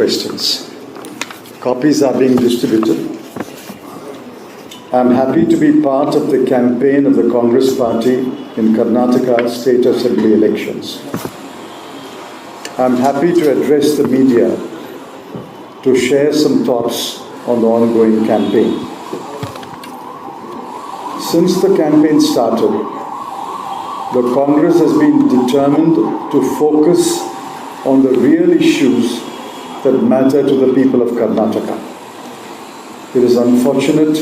questions. Copies are being distributed. I am happy to be part of the campaign of the Congress Party in Karnataka State Assembly elections. I am happy to address the media to share some thoughts on the ongoing campaign. Since the campaign started, the Congress has been determined to focus on the real issues that matter to the people of Karnataka. It is unfortunate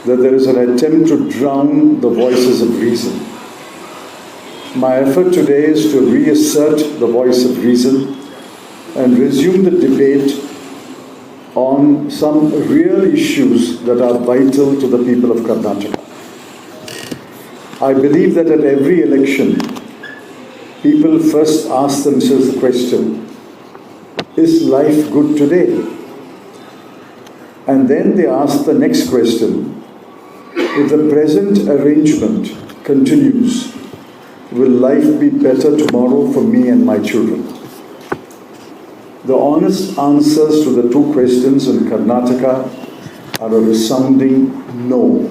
that there is an attempt to drown the voices of reason. My effort today is to reassert the voice of reason and resume the debate on some real issues that are vital to the people of Karnataka. I believe that at every election, people first ask themselves the question, is life good today? And then they ask the next question, if the present arrangement continues, will life be better tomorrow for me and my children? The honest answers to the two questions in Karnataka are a resounding no.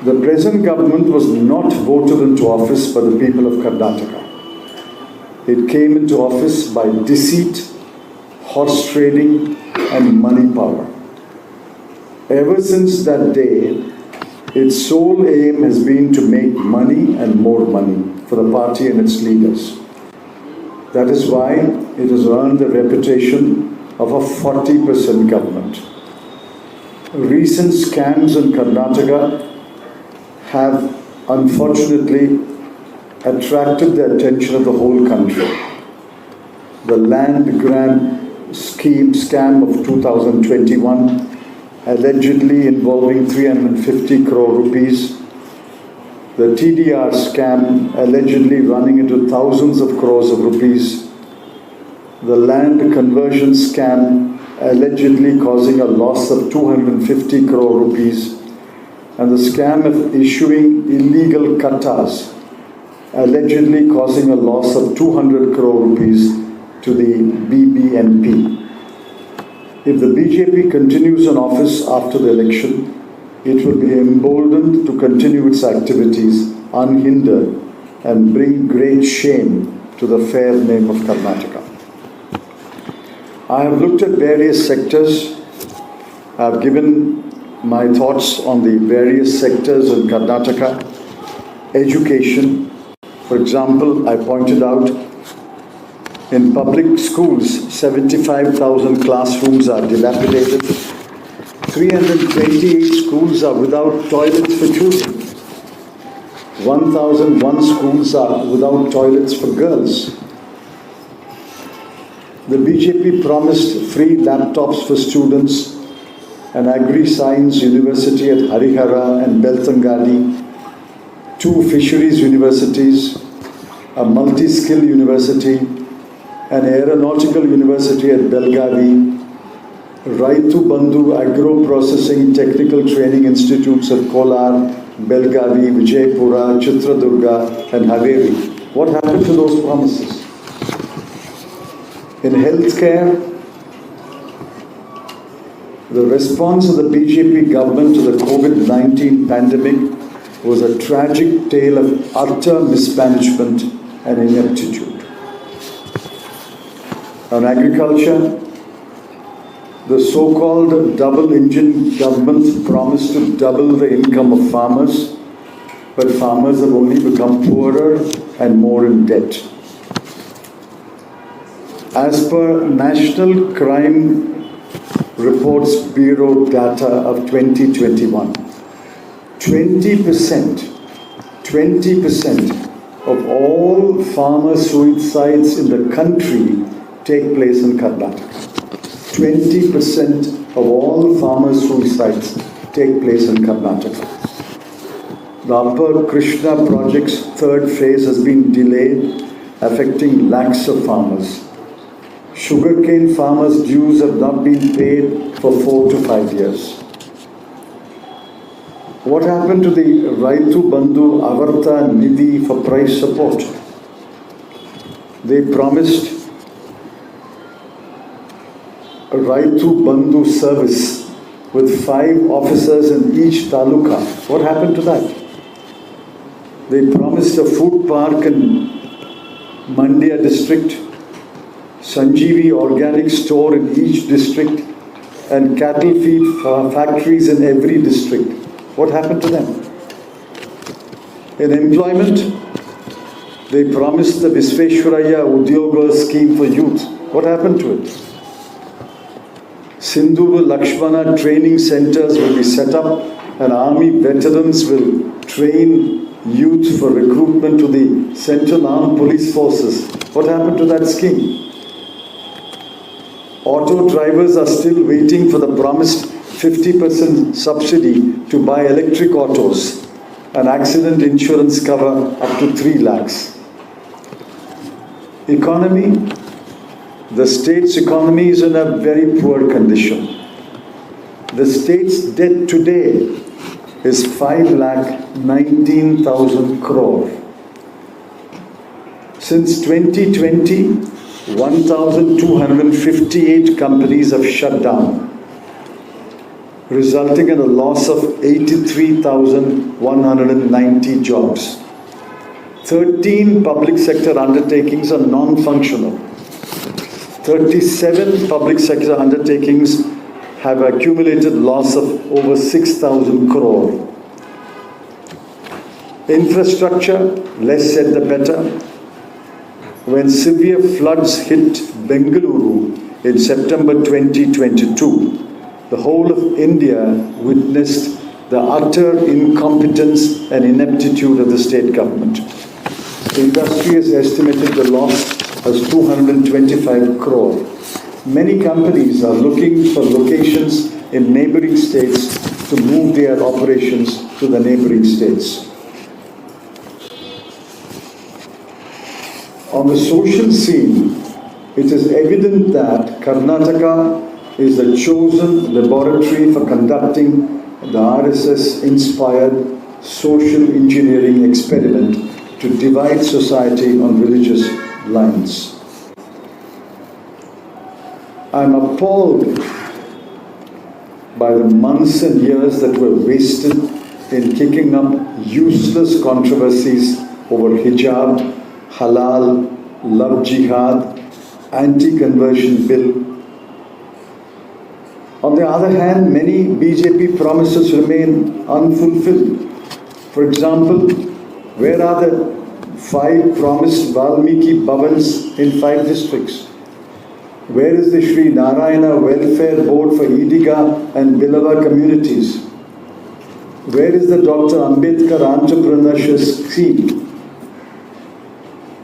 The present government was not voted into office by the people of Karnataka. It came into office by deceit, horse trading, and money power. Ever since that day, its sole aim has been to make money and more money for the party and its leaders. That is why it has earned the reputation of a 40% government. Recent scams in Karnataka have unfortunately attracted the attention of the whole country. The land grant scam of 2021, allegedly involving 350 crore rupees, the TDR scam allegedly running into thousands of crores of rupees, the land conversion scam allegedly causing a loss of 250 crore rupees, and the scam of issuing illegal kattas, allegedly causing a loss of 200 crore rupees to the BBNP. If the BJP continues in office after the election, it will be emboldened to continue its activities unhindered and bring great shame to the fair name of Karnataka. I have looked at various sectors. I have given my thoughts on the various sectors in Karnataka. Education, for example, I pointed out in public schools, 75,000 classrooms are dilapidated. 328 schools are without toilets for children. 1,001 schools are without toilets for girls. The BJP promised free laptops for students, an agri-science university at Harihara and Beltangadi, 2 fisheries universities, a multi-skill university, an aeronautical university at Belgavi, Raitu Bandhu agro-processing technical training institutes at Kolar, Belgavi, Vijaypura, Chitradurga and Haveri. What happened to those promises? In healthcare, the response of the BJP government to the COVID-19 pandemic was a tragic tale of utter mismanagement and ineptitude. On agriculture, the so-called double-engine government promised to double the income of farmers, but farmers have only become poorer and more in debt. As per National Crime Reports Bureau data of 2021, 20% of all farmer suicides in the country take place in Karnataka. 20% of all farmer suicides take place in Karnataka. The Upper Krishna project's 3rd phase has been delayed, affecting lakhs of farmers. Sugarcane farmers' dues have not been paid for 4 to 5 years. What happened to the Raitu Bandhu Avarta Nidhi for price support? They promised a Raitu Bandhu service with 5 officers in each taluka. What happened to that? They promised a food park in Mandya district, Sanjeevi organic store in each district, and cattle feed factories in every district. What happened to them? In employment, they promised the Visveshwaraya Udyoga scheme for youth. What happened to it? Sindhuru Lakshmana training centers will be set up and army veterans will train youth for recruitment to the Central Armed Police Forces. What happened to that scheme? Auto drivers are still waiting for the promised 50% subsidy to buy electric autos and accident insurance cover up to 3 lakhs. Economy. The state's economy is in a very poor condition. The state's debt today is 5,19,000 crore. Since 2020, 1,258 companies have shut down, resulting in a loss of 83,190 jobs. 13 public sector undertakings are non-functional. 37 public sector undertakings have accumulated loss of over 6,000 crore. Infrastructure, less said the better. When severe floods hit Bangalore in September 2022, the whole of India witnessed the utter incompetence and ineptitude of the state government. The industry has estimated the loss as 225 crore. Many companies are looking for locations in neighboring states to move their operations to the neighboring states. On the social scene, it is evident that Karnataka is the chosen laboratory for conducting the RSS-inspired social engineering experiment to divide society on religious lines. I am appalled by the months and years that were wasted in kicking up useless controversies over hijab, halal, love jihad, anti-conversion bill. On the other hand, many BJP promises remain unfulfilled. For example, where are the 5 promised Valmiki Bhavans in 5 districts? Where is the Sri Narayana Welfare Board for Idiga and Bilava communities? Where is the Dr. Ambedkar Entrepreneurship Scheme?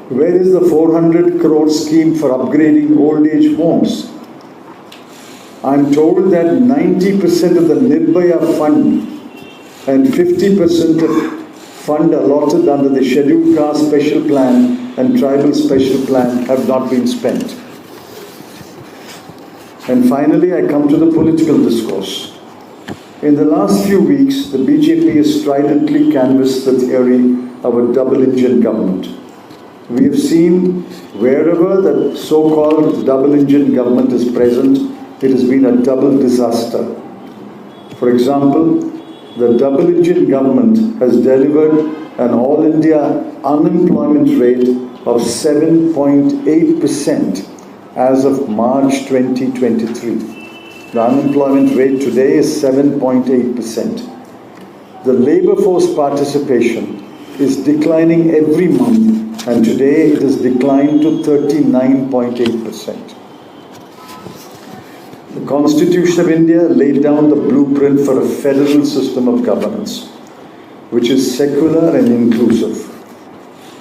Where is the 400 crore scheme for upgrading old age homes? I'm told that 90% of the Nirbhaya fund and 50% of fund allotted under the Scheduled Caste Special Plan and Tribal Special Plan have not been spent. And finally, I come to the political discourse. In the last few weeks, the BJP has stridently canvassed the theory of a double-engine government. We have seen wherever the so-called double-engine government is present, it has been a double disaster. For example, the double-engine government has delivered an all-India unemployment rate of 7.8% as of March 2023. The unemployment rate today is 7.8%. The labor force participation is declining every month, and today it has declined to 39.8%. The Constitution of India laid down the blueprint for a federal system of governance, which is secular and inclusive.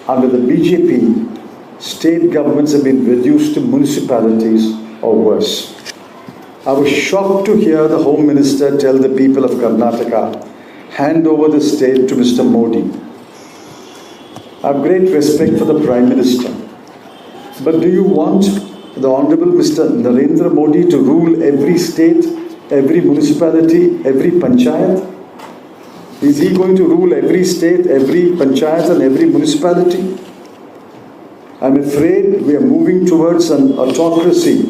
Under the BJP, state governments have been reduced to municipalities or worse. I was shocked to hear the Home Minister tell the people of Karnataka, hand over the state to Mr. Modi. I have great respect for the Prime Minister. But do you want the Honorable Mr. Narendra Modi to rule every state, every municipality, every panchayat? Is he going to rule every state, every panchayat and every municipality? I'm afraid we are moving towards an autocracy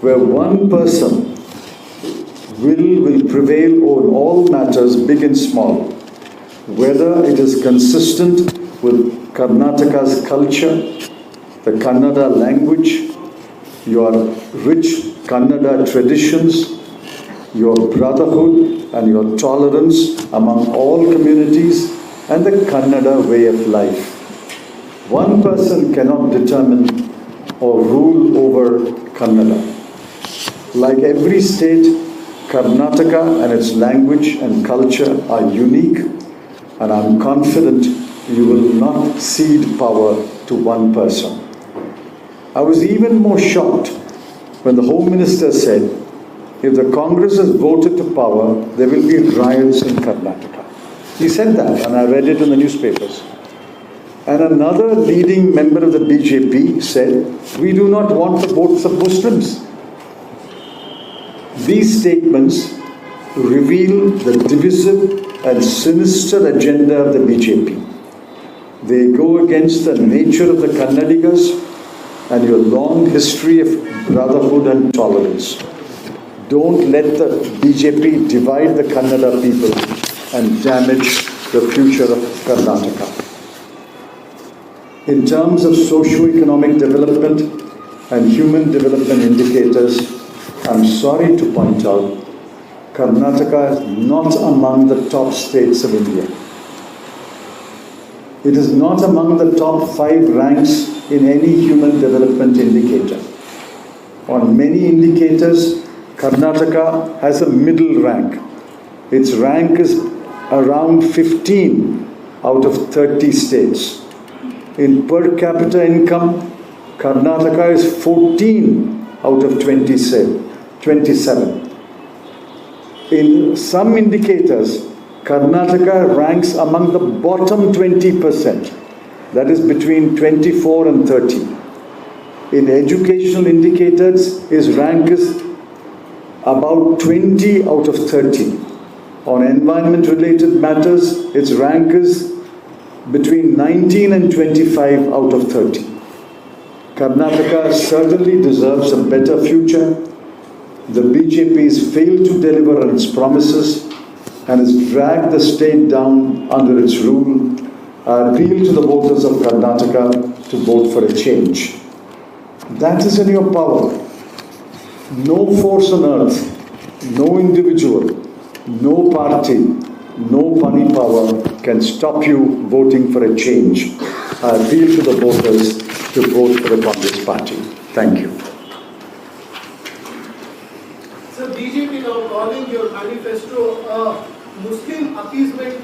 where one person will prevail over all matters, big and small, whether it is consistent with Karnataka's culture, the Kannada language, your rich Kannada traditions, your brotherhood and your tolerance among all communities, and the Kannada way of life. One person cannot determine or rule over Kannada. Like every state, Karnataka and its language and culture are unique, and I'm confident you will not cede power to one person. I was even more shocked when the Home Minister said, if the Congress is voted to power, there will be riots in Karnataka. He said that, and I read it in the newspapers. And another leading member of the BJP said, we do not want the votes of Muslims. These statements reveal the divisive and sinister agenda of the BJP. They go against the nature of the Kannadigas and your long history of brotherhood and tolerance. Don't let the BJP divide the Kannada people and damage the future of Karnataka. In terms of socio-economic development and human development indicators, I'm sorry to point out, Karnataka is not among the top states of India. It is not among the top 5 ranks in any human development indicator. On many indicators, Karnataka has a middle rank. Its rank is around 15 out of 30 states. In per capita income, Karnataka is 14 out of 27. In some indicators, Karnataka ranks among the bottom 20%, that is between 24 and 30. In educational indicators, its rank is about 20 out of 30. On environment-related matters, its rank is between 19 and 25 out of 30. Karnataka certainly deserves a better future. The BJP has failed to deliver on its promises and has dragged the state down under its rule. I appeal to the voters of Karnataka to vote for a change. That is in your power. No force on earth, no individual, no party, no money power can stop you voting for a change. I appeal to the voters to vote for the Congress party. Thank you. So BJP now calling your manifesto a Muslim appeasement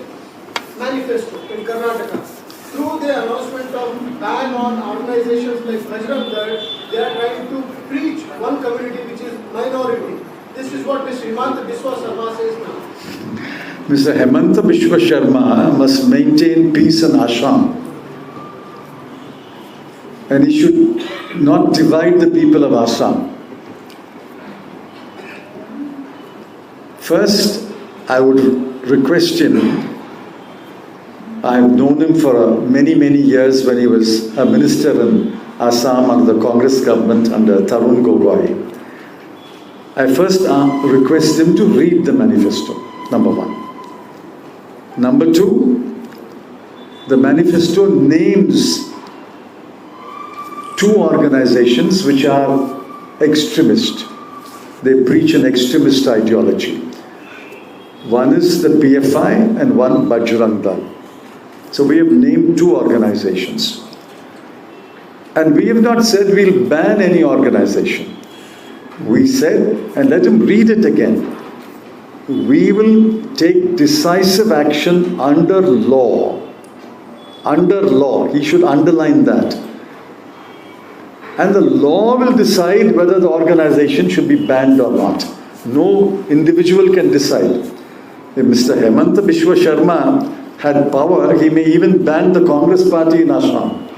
manifesto in Karnataka. Through the announcement of ban on organizations like Bajrang Dal, they are trying to preach one community which is minority. This is what Mr. Hemanta Biswa Sarma says now. Mr. Hemanta Biswa Sharma must maintain peace in Assam. And he should not divide the people of Assam. First, I would request him, I've known him for many, many years when he was a minister in Assam under the Congress government under Tarun Gogoi. I first request him to read the manifesto, number one. Number two, the manifesto names 2 organizations which are extremist. They preach an extremist ideology. One is the PFI and one Bajrang Dal. So we have named 2 organizations. And we have not said we'll ban any organization. We said, and let him read it again, we will take decisive action under law. Under law. He should underline that. And the law will decide whether the organization should be banned or not. No individual can decide. If Mr. Hemanta Biswa Sharma had power, he may even ban the Congress party in Assam.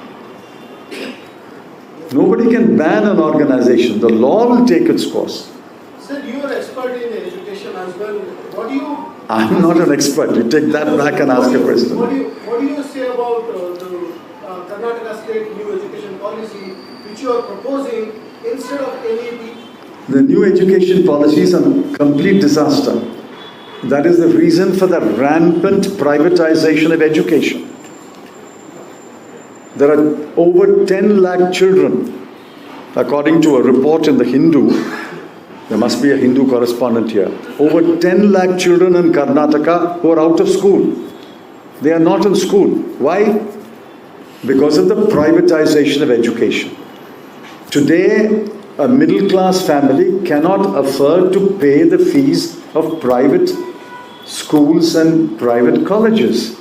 Nobody can ban an organization. The law will take its course. Sir, you are expert in education as well. What do you... I'm not an expert. You take that back and ask a question. What do you say about the Karnataka state new education policy which you are proposing instead of NEP? The new education policy is a complete disaster. That is the reason for the rampant privatization of education. There are over 10 lakh children, according to a report in the Hindu. There must be a Hindu correspondent here. Over 10 lakh children in Karnataka who are out of school. They are not in school. Why? Because of the privatization of education. Today, a middle-class family cannot afford to pay the fees of private schools and private colleges.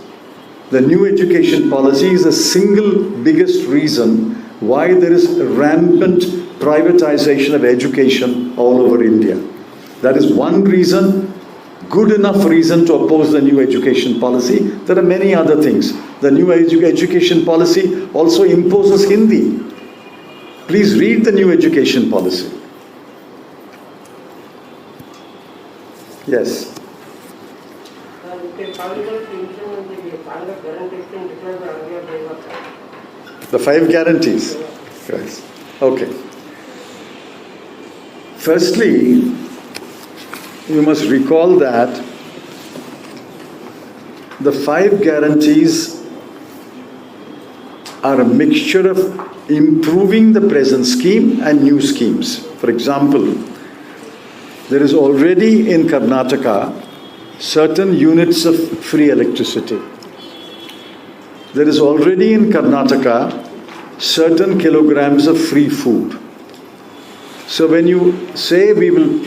The new education policy is the single biggest reason why there is rampant privatization of education all over India. That is one reason, good enough reason to oppose the new education policy. There are many other things. The new education policy also imposes Hindi. Please read the new education policy. Yes. The 5 guarantees. Yes. Okay. Firstly, you must recall that the 5 guarantees are a mixture of improving the present scheme and new schemes. For example, there is already in Karnataka certain units of free electricity. There is already in Karnataka certain kilograms of free food. So when you say we will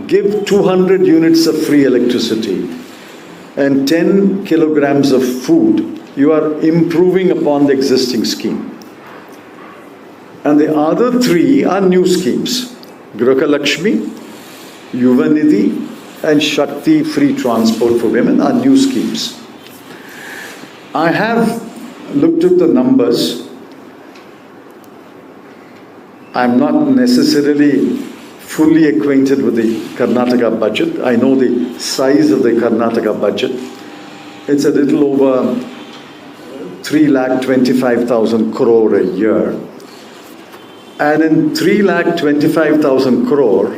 give 200 units of free electricity and 10 kilograms of food, you are improving upon the existing scheme. And the other 3 are new schemes. Graha Lakshmi, Yuva Nidhi, and Shakti free transport for women are new schemes. I have looked at the numbers. I'm not necessarily fully acquainted with the Karnataka budget. I know the size of the Karnataka budget. It's a little over 3,25,000 crore a year. And in 3,25,000 crore,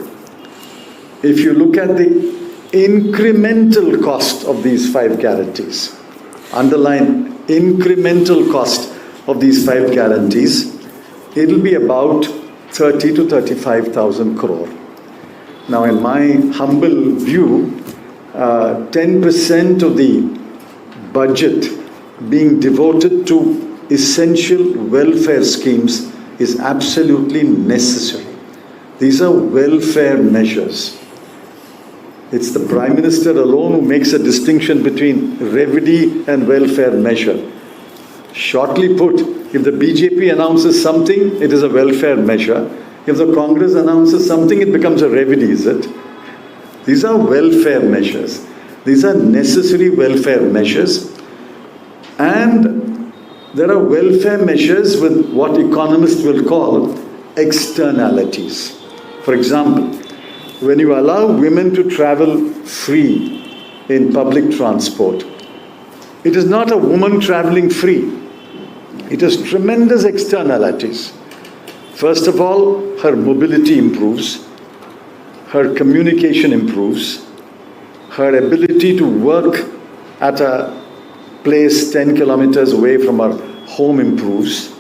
if you look at the incremental cost of these 5 guarantees, underline incremental cost of these 5 guarantees, it'll be about 30 to 35,000 crore. Now, in my humble view, 10% of the budget being devoted to essential welfare schemes is absolutely necessary. These are welfare measures. It's the Prime Minister alone who makes a distinction between remedy and welfare measure. Shortly put, if the BJP announces something, it is a welfare measure. If the Congress announces something, it becomes a remedy, is it? These are welfare measures. These are necessary welfare measures. And there are welfare measures with what economists will call externalities. For example, when you allow women to travel free in public transport, it is not a woman traveling free. It has tremendous externalities. First of all, her mobility improves, her communication improves, her ability to work at a place 10 kilometers away from her home improves.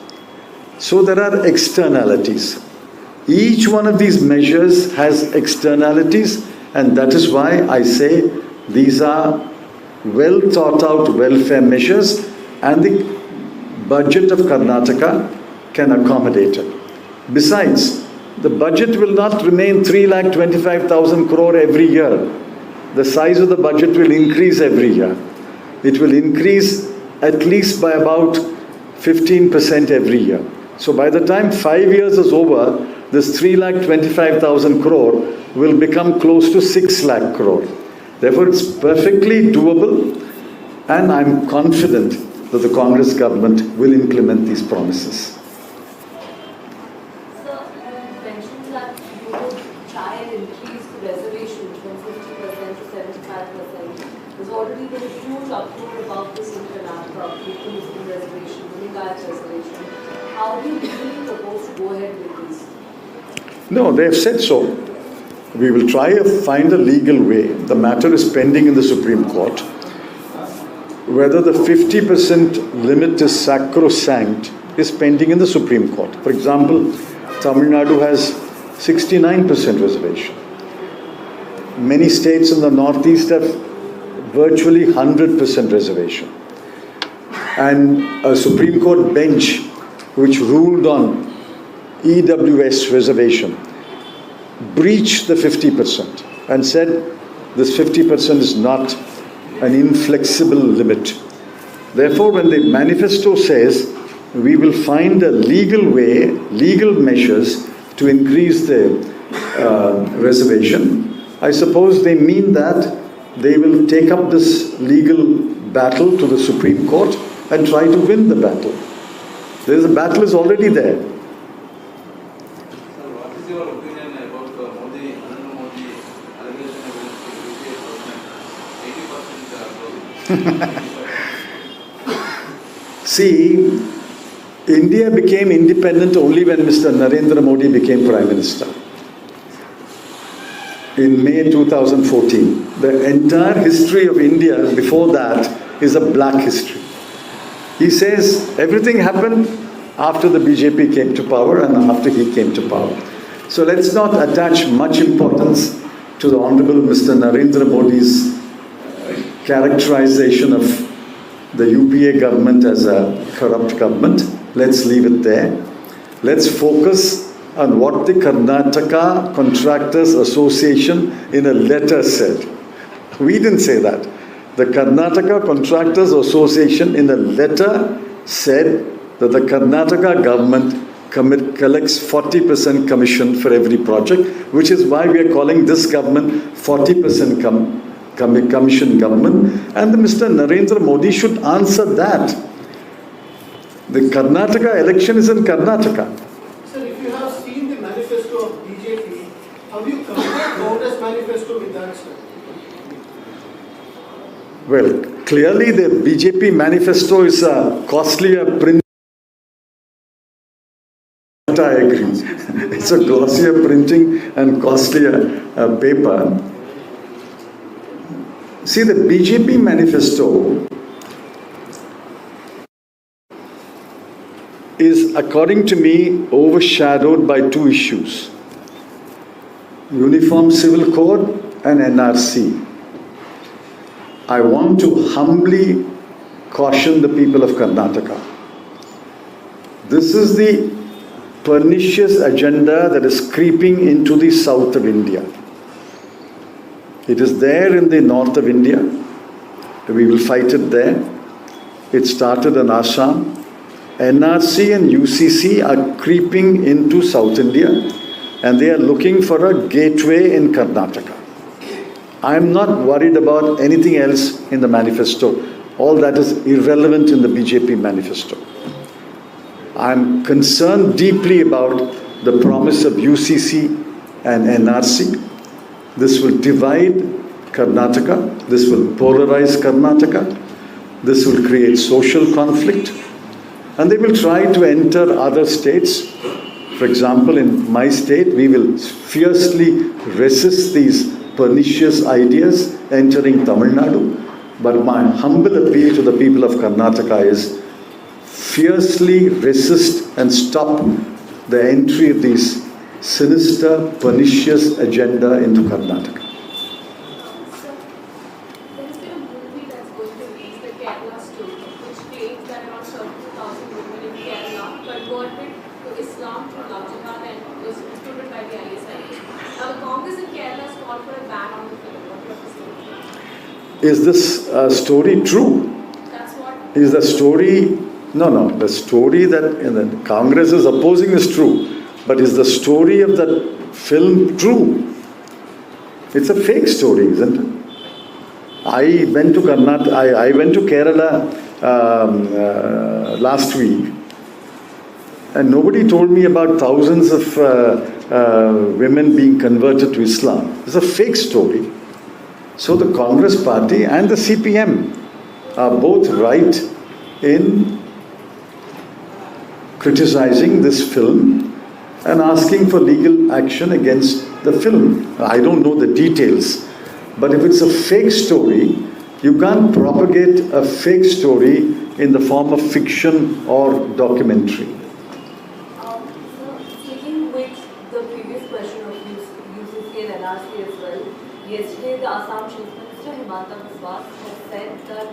So there are externalities. Each one of these measures has externalities, and that is why I say these are well thought out welfare measures, and the budget of Karnataka can accommodate it. Besides, the budget will not remain 3,25,000 crore every year. The size of the budget will increase every year. It will increase at least by about 15% every year. So by the time 5 years is over, this 3,25,000 crore will become close to 6 lakh crore. Therefore, it's perfectly doable, and I'm confident that the Congress government will implement these promises. Sir, you mentioned that you would try and increase the reservation from 50% to 75%. There's already been a huge uproar about this in Karnataka, the Muslim reservation, the Lingayat reservation. How do you really propose to go ahead with this? No, they have said so. We will try to find a legal way. The matter is pending in the Supreme Court. Whether the 50% limit is sacrosanct is pending in the Supreme Court. For example, Tamil Nadu has 69% reservation. Many states in the Northeast have virtually 100% reservation. And a Supreme Court bench which ruled on EWS reservation breached the 50% and said this 50% is not an inflexible limit. Therefore, when the manifesto says we will find a legal way, legal measures to increase the reservation, I suppose they mean that they will take up this legal battle to the Supreme Court and try to win the battle. The battle is already there. Sir, what is your opinion about Modi, Narendra Modi allegation against 80% See, India became independent only when Mr. Narendra Modi became Prime Minister. In May 2014. The entire history of India before that is a black history. He says everything happened after the BJP came to power and after he came to power. So let's not attach much importance to the Honorable Mr. Narendra Modi's characterization of the UPA government as a corrupt government. Let's leave it there. Let's focus on what the Karnataka Contractors Association in a letter said. We didn't say that. The Karnataka Contractors Association in a letter said that the Karnataka government collects 40% commission for every project, which is why we are calling this government 40% commission government. And Mr. Narendra Modi should answer that. The Karnataka election is in Karnataka. Sir, if you have seen the manifesto of BJP, have you compared Congress manifesto with that, sir? Well, clearly the BJP manifesto is a costlier print. I agree. It's a glossier printing and costlier paper. See, the BJP manifesto is, according to me, overshadowed by two issues: Uniform Civil Code and NRC. I want to humbly caution the people of Karnataka. This is the pernicious agenda that is creeping into the south of India. It is there in the north of India. We will fight it there. It started in Assam. NRC and UCC are creeping into South India and they are looking for a gateway in Karnataka. I am not worried about anything else in the manifesto. All that is irrelevant in the BJP manifesto. I am concerned deeply about the promise of UCC and NRC. This will divide Karnataka. This will polarize Karnataka. This will create social conflict. And they will try to enter other states. For example, in my state, we will fiercely resist these pernicious ideas entering Tamil Nadu. But my humble appeal to the people of Karnataka is fiercely resist and stop the entry of these sinister, pernicious agenda into Karnataka. Sir, there has been a movie that's going to release, the Kerala story, which claims that around 32,000 women in Kerala converted to Islam through love jihad and was recruited by the ISI. Now, the Congress in Kerala has called for a ban on the film. What do you have to say? Is this story true? That's what. Is the story... No. The story that the Congress is opposing is true. But is the story of that film true? It's a fake story, isn't it? I went to Kerala last week, and nobody told me about thousands of women being converted to Islam. It's a fake story. So the Congress party and the CPM are both right in criticizing this film and asking for legal action against the film. I don't know the details. But if it's a fake story, you can't propagate a fake story in the form of fiction or documentary. So, sticking with the previous question of UCC and NRC as well, yesterday the Assam Chief Minister Himanta Biswas has said that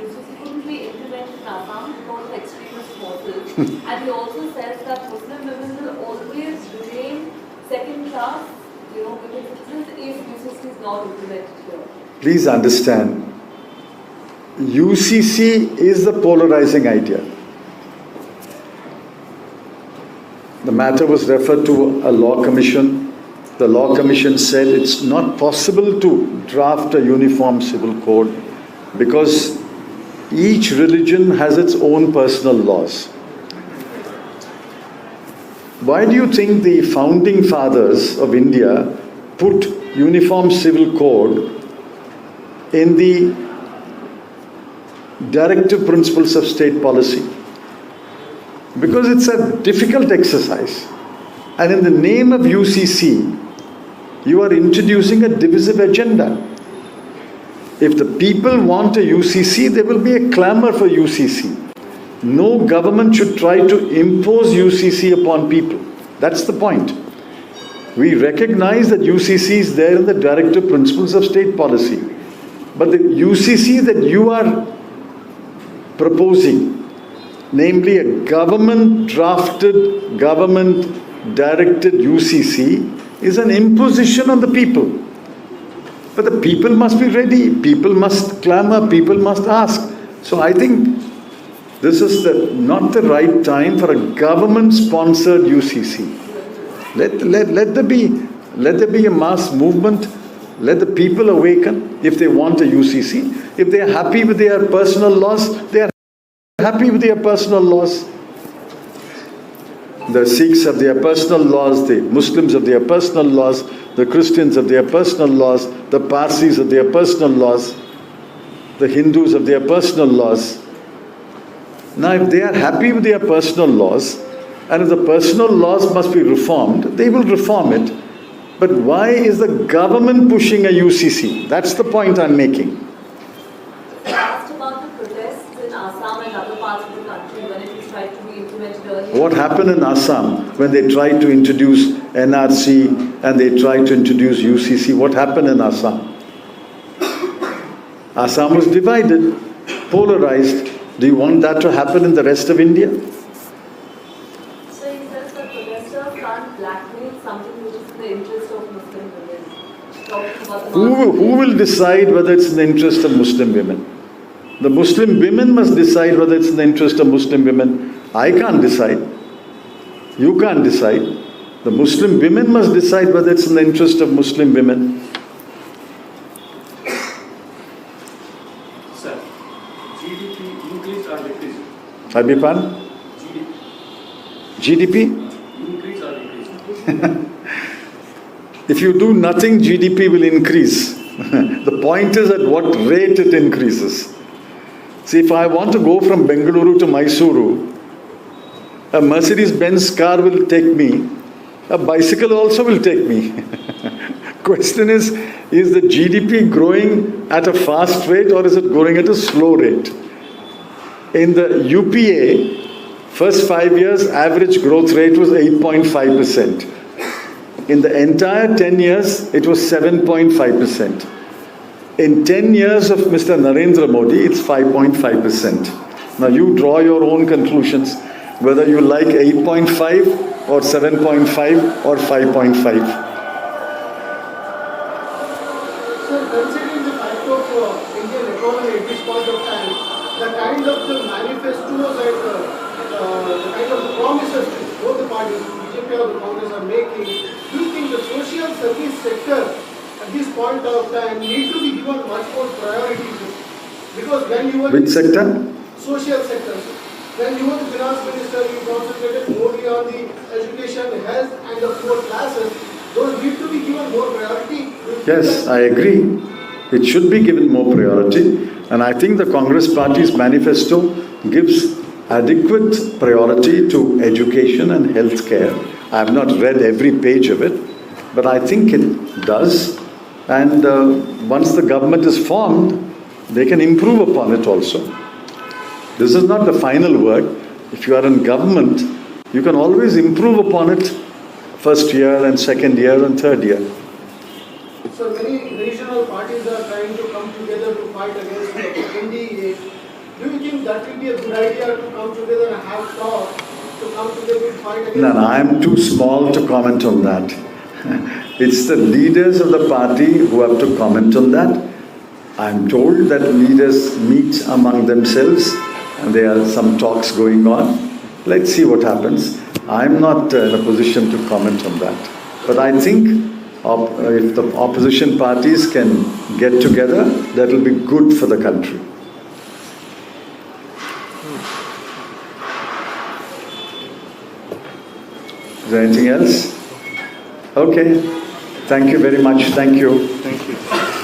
UCC couldn't be implemented in Assam because of extremist forces. And he also says that Muslim women will always remain second class, women citizens if UCC is not implemented here. Please understand, UCC is the polarizing idea. The matter was referred to a law commission. The law commission said it's not possible to draft a uniform civil code because each religion has its own personal laws. Why do you think the founding fathers of India put uniform civil code in the directive principles of state policy? Because it's a difficult exercise. And in the name of UCC, you are introducing a divisive agenda. If the people want a UCC, there will be a clamor for UCC. No government should try to impose UCC upon people. That's the point. We recognize that UCC is there in the directive principles of state policy. But the UCC that you are proposing, namely a government-drafted, government-directed UCC, is an imposition on the people. But the people must be ready, people must clamor, people must ask. So I think this is not the right time for a government-sponsored UCC. Let there be a mass movement. Let the people awaken if they want a UCC. If they are happy with their personal laws, they are happy with their personal laws. The Sikhs have their personal laws, the Muslims have their personal laws, the Christians have their personal laws, the Parsis have their personal laws, the Hindus have their personal laws. Now, if they are happy with their personal laws, and if the personal laws must be reformed, they will reform it. But why is the government pushing a UCC? That's the point I'm making. I asked about the protests in Assam and other parts of the country when it was tried to be implemented earlier. What happened in Assam when they tried to introduce NRC and they tried to introduce UCC? What happened in Assam? Assam was divided, polarized. Do you want that to happen in the rest of India? So he says that protesters can't blackmail something which is in the interest of Muslim women. Talking about the Who will decide whether it's in the interest of Muslim women? The Muslim women must decide whether it's in the interest of Muslim women. I can't decide. You can't decide. The Muslim women must decide whether it's in the interest of Muslim women. Sir, GDP increase or decrease? I beg your pardon? GDP? Increase or decrease? If you do nothing, GDP will increase. The point is at what rate it increases. See, if I want to go from Bangalore to Mysuru, a Mercedes-Benz car will take me, a bicycle also will take me. Question is the GDP growing at a fast rate or is it growing at a slow rate? In the UPA, first 5 years, average growth rate was 8.5%. In the entire 10 years, it was 7.5%. In 10 years of Mr. Narendra Modi, it's 5.5%. Now you draw your own conclusions, whether you like 8.5 or 7.5 or 5.5. So considering the fact of Indian economy at this point of time, the kind of the manifestos and the kind of the promises both the parties, BJP or the Congress are making, do you think the social service sector at this point of time need to be given much more priority to? Because when you were Which sector? social sectors, when you were the finance minister, you concentrated more on the education, health and the poor classes. Those need to be given more priority. Yes, I agree. It should be given more priority. And I think the Congress Party's manifesto gives adequate priority to education and health care. I have not read every page of it, but I think it does. And once the government is formed, they can improve upon it also. This is not the final word. If you are in government, you can always improve upon it first year and second year and third year. So many regional parties are trying to come together to fight against the NDA. Do you think that will be a good idea to come together and have talk to come together to fight against? No, I am too small to comment on that. It's the leaders of the party who have to comment on that. I am told that leaders meet among themselves and there are some talks going on. Let's see what happens. I'm not in a position to comment on that. But I think if the opposition parties can get together, that will be good for the country. Is there anything else? Okay. Thank you very much. Thank you. Thank you.